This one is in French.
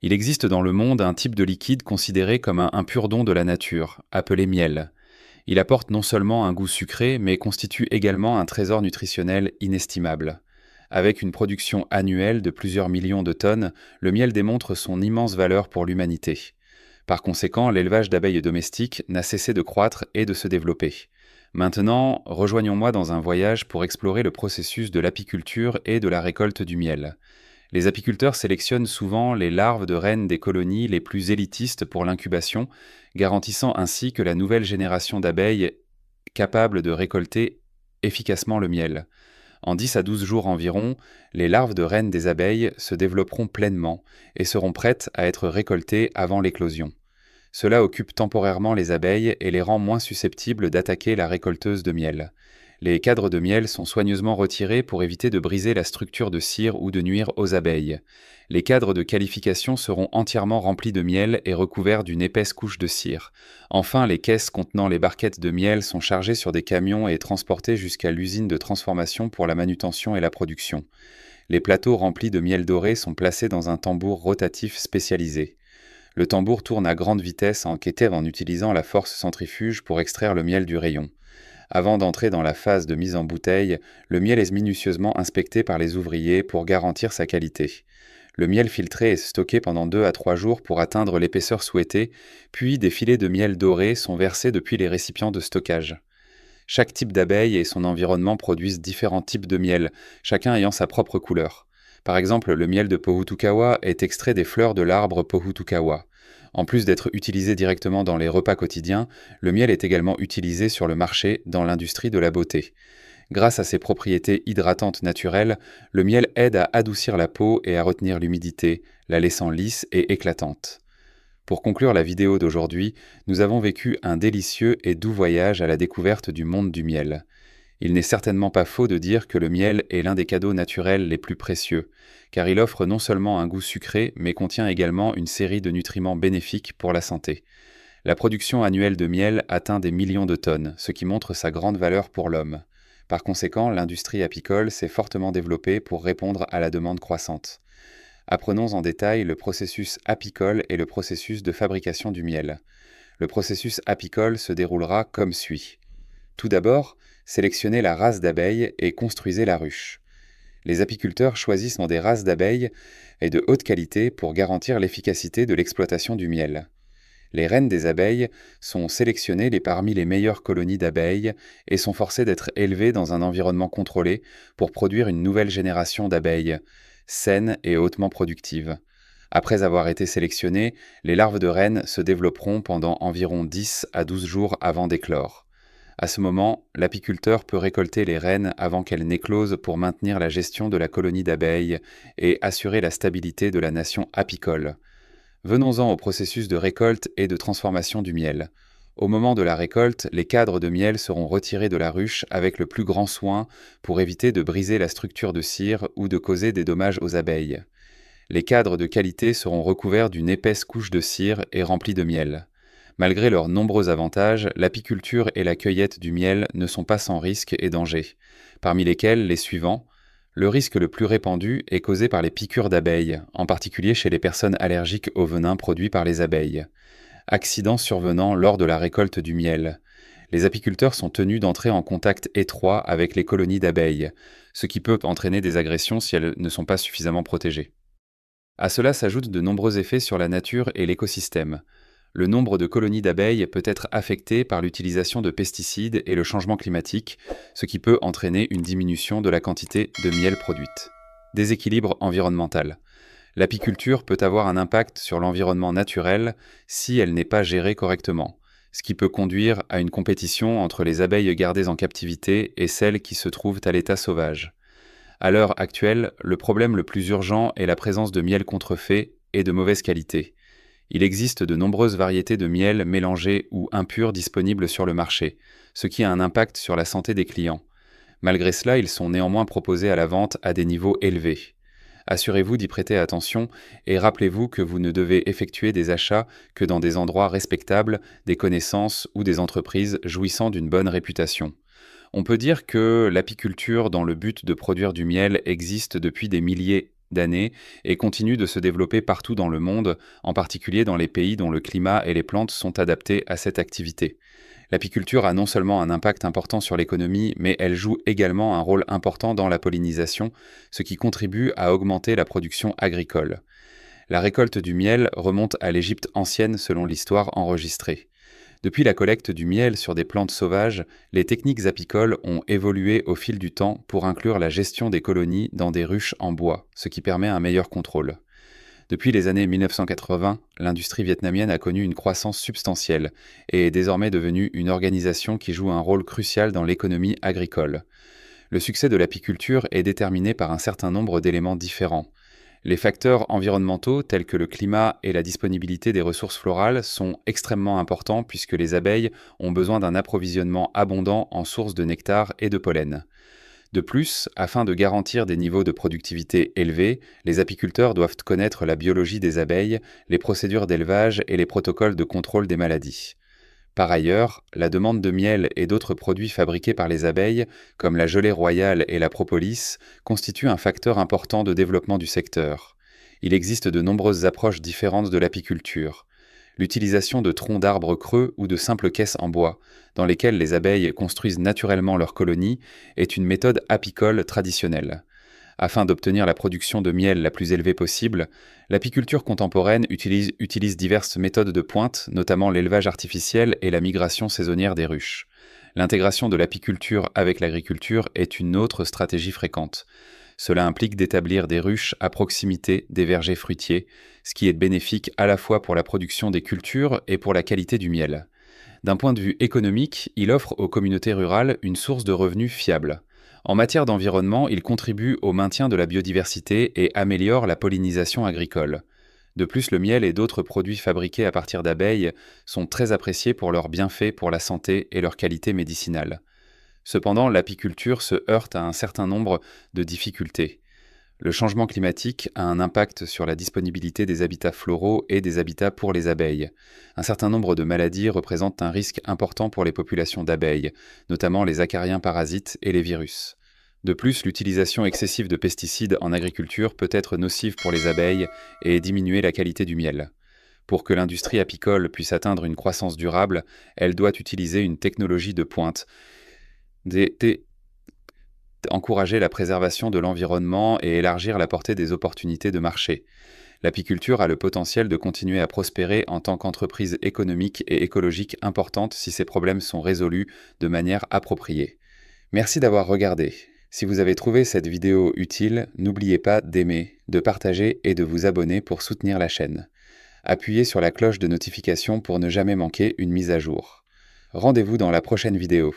Il existe dans le monde un type de liquide considéré comme un pur don de la nature, appelé miel. Il apporte non seulement un goût sucré, mais constitue également un trésor nutritionnel inestimable. Avec une production annuelle de plusieurs millions de tonnes, le miel démontre son immense valeur pour l'humanité. Par conséquent, l'élevage d'abeilles domestiques n'a cessé de croître et de se développer. Maintenant, rejoignons-moi dans un voyage pour explorer le processus de l'apiculture et de la récolte du miel. Les apiculteurs sélectionnent souvent les larves de reines des colonies les plus élitistes pour l'incubation, garantissant ainsi que la nouvelle génération d'abeilles est capable de récolter efficacement le miel. En 10 à 12 jours environ, les larves de reines des abeilles se développeront pleinement et seront prêtes à être récoltées avant l'éclosion. Cela occupe temporairement les abeilles et les rend moins susceptibles d'attaquer la récolteuse de miel. Les cadres de miel sont soigneusement retirés pour éviter de briser la structure de cire ou de nuire aux abeilles. Les cadres de qualification seront entièrement remplis de miel et recouverts d'une épaisse couche de cire. Enfin, les caisses contenant les barquettes de miel sont chargées sur des camions et transportées jusqu'à l'usine de transformation pour la manutention et la production. Les plateaux remplis de miel doré sont placés dans un tambour rotatif spécialisé. Le tambour tourne à grande vitesse en utilisant la force centrifuge pour extraire le miel du rayon. Avant d'entrer dans la phase de mise en bouteille, le miel est minutieusement inspecté par les ouvriers pour garantir sa qualité. Le miel filtré est stocké pendant 2 à 3 jours pour atteindre l'épaisseur souhaitée, puis des filets de miel doré sont versés depuis les récipients de stockage. Chaque type d'abeille et son environnement produisent différents types de miel, chacun ayant sa propre couleur. Par exemple, le miel de Pohutukawa est extrait des fleurs de l'arbre Pohutukawa. En plus d'être utilisé directement dans les repas quotidiens, le miel est également utilisé sur le marché dans l'industrie de la beauté. Grâce à ses propriétés hydratantes naturelles, le miel aide à adoucir la peau et à retenir l'humidité, la laissant lisse et éclatante. Pour conclure la vidéo d'aujourd'hui, nous avons vécu un délicieux et doux voyage à la découverte du monde du miel. Il n'est certainement pas faux de dire que le miel est l'un des cadeaux naturels les plus précieux, car il offre non seulement un goût sucré, mais contient également une série de nutriments bénéfiques pour la santé. La production annuelle de miel atteint des millions de tonnes, ce qui montre sa grande valeur pour l'homme. Par conséquent, l'industrie apicole s'est fortement développée pour répondre à la demande croissante. Apprenons en détail le processus apicole et le processus de fabrication du miel. Le processus apicole se déroulera comme suit. Tout d'abord, sélectionnez la race d'abeilles et construisez la ruche. Les apiculteurs choisissent des races d'abeilles et de haute qualité pour garantir l'efficacité de l'exploitation du miel. Les reines des abeilles sont sélectionnées parmi les meilleures colonies d'abeilles et sont forcées d'être élevées dans un environnement contrôlé pour produire une nouvelle génération d'abeilles, saines et hautement productives. Après avoir été sélectionnées, les larves de reines se développeront pendant environ 10 à 12 jours avant d'éclore. À ce moment, l'apiculteur peut récolter les reines avant qu'elles n'éclosent pour maintenir la gestion de la colonie d'abeilles et assurer la stabilité de la nation apicole. Venons-en au processus de récolte et de transformation du miel. Au moment de la récolte, les cadres de miel seront retirés de la ruche avec le plus grand soin pour éviter de briser la structure de cire ou de causer des dommages aux abeilles. Les cadres de qualité seront recouverts d'une épaisse couche de cire et remplis de miel. Malgré leurs nombreux avantages, l'apiculture et la cueillette du miel ne sont pas sans risques et dangers, parmi lesquels les suivants. Le risque le plus répandu est causé par les piqûres d'abeilles, en particulier chez les personnes allergiques au venin produit par les abeilles. Accidents survenant lors de la récolte du miel. Les apiculteurs sont tenus d'entrer en contact étroit avec les colonies d'abeilles, ce qui peut entraîner des agressions si elles ne sont pas suffisamment protégées. À cela s'ajoutent de nombreux effets sur la nature et l'écosystème. Le nombre de colonies d'abeilles peut être affecté par l'utilisation de pesticides et le changement climatique, ce qui peut entraîner une diminution de la quantité de miel produite. Déséquilibre environnemental. L'apiculture peut avoir un impact sur l'environnement naturel si elle n'est pas gérée correctement, ce qui peut conduire à une compétition entre les abeilles gardées en captivité et celles qui se trouvent à l'état sauvage. À l'heure actuelle, le problème le plus urgent est la présence de miel contrefait et de mauvaise qualité. Il existe de nombreuses variétés de miel mélangées ou impurs disponibles sur le marché, ce qui a un impact sur la santé des clients. Malgré cela, ils sont néanmoins proposés à la vente à des niveaux élevés. Assurez-vous d'y prêter attention et rappelez-vous que vous ne devez effectuer des achats que dans des endroits respectables, des connaissances ou des entreprises jouissant d'une bonne réputation. On peut dire que l'apiculture dans le but de produire du miel existe depuis des milliers d'années et continue de se développer partout dans le monde, en particulier dans les pays dont le climat et les plantes sont adaptés à cette activité. L'apiculture a non seulement un impact important sur l'économie, mais elle joue également un rôle important dans la pollinisation, ce qui contribue à augmenter la production agricole. La récolte du miel remonte à l'Égypte ancienne selon l'histoire enregistrée. Depuis la collecte du miel sur des plantes sauvages, les techniques apicoles ont évolué au fil du temps pour inclure la gestion des colonies dans des ruches en bois, ce qui permet un meilleur contrôle. Depuis les années 1980, l'industrie vietnamienne a connu une croissance substantielle et est désormais devenue une organisation qui joue un rôle crucial dans l'économie agricole. Le succès de l'apiculture est déterminé par un certain nombre d'éléments différents. Les facteurs environnementaux tels que le climat et la disponibilité des ressources florales sont extrêmement importants puisque les abeilles ont besoin d'un approvisionnement abondant en sources de nectar et de pollen. De plus, afin de garantir des niveaux de productivité élevés, les apiculteurs doivent connaître la biologie des abeilles, les procédures d'élevage et les protocoles de contrôle des maladies. Par ailleurs, la demande de miel et d'autres produits fabriqués par les abeilles, comme la gelée royale et la propolis, constitue un facteur important de développement du secteur. Il existe de nombreuses approches différentes de l'apiculture. L'utilisation de troncs d'arbres creux ou de simples caisses en bois, dans lesquelles les abeilles construisent naturellement leurs colonies, est une méthode apicole traditionnelle. Afin d'obtenir la production de miel la plus élevée possible, l'apiculture contemporaine utilise diverses méthodes de pointe, notamment l'élevage artificiel et la migration saisonnière des ruches. L'intégration de l'apiculture avec l'agriculture est une autre stratégie fréquente. Cela implique d'établir des ruches à proximité des vergers fruitiers, ce qui est bénéfique à la fois pour la production des cultures et pour la qualité du miel. D'un point de vue économique, il offre aux communautés rurales une source de revenus fiable. En matière d'environnement, il contribue au maintien de la biodiversité et améliore la pollinisation agricole. De plus, le miel et d'autres produits fabriqués à partir d'abeilles sont très appréciés pour leurs bienfaits pour la santé et leur qualité médicinale. Cependant, l'apiculture se heurte à un certain nombre de difficultés. Le changement climatique a un impact sur la disponibilité des habitats floraux et des habitats pour les abeilles. Un certain nombre de maladies représentent un risque important pour les populations d'abeilles, notamment les acariens parasites et les virus. De plus, l'utilisation excessive de pesticides en agriculture peut être nocive pour les abeilles et diminuer la qualité du miel. Pour que l'industrie apicole puisse atteindre une croissance durable, elle doit utiliser une technologie de pointe, encourager la préservation de l'environnement et élargir la portée des opportunités de marché. L'apiculture a le potentiel de continuer à prospérer en tant qu'entreprise économique et écologique importante si ces problèmes sont résolus de manière appropriée. Merci d'avoir regardé. Si vous avez trouvé cette vidéo utile, n'oubliez pas d'aimer, de partager et de vous abonner pour soutenir la chaîne. Appuyez sur la cloche de notification pour ne jamais manquer une mise à jour. Rendez-vous dans la prochaine vidéo.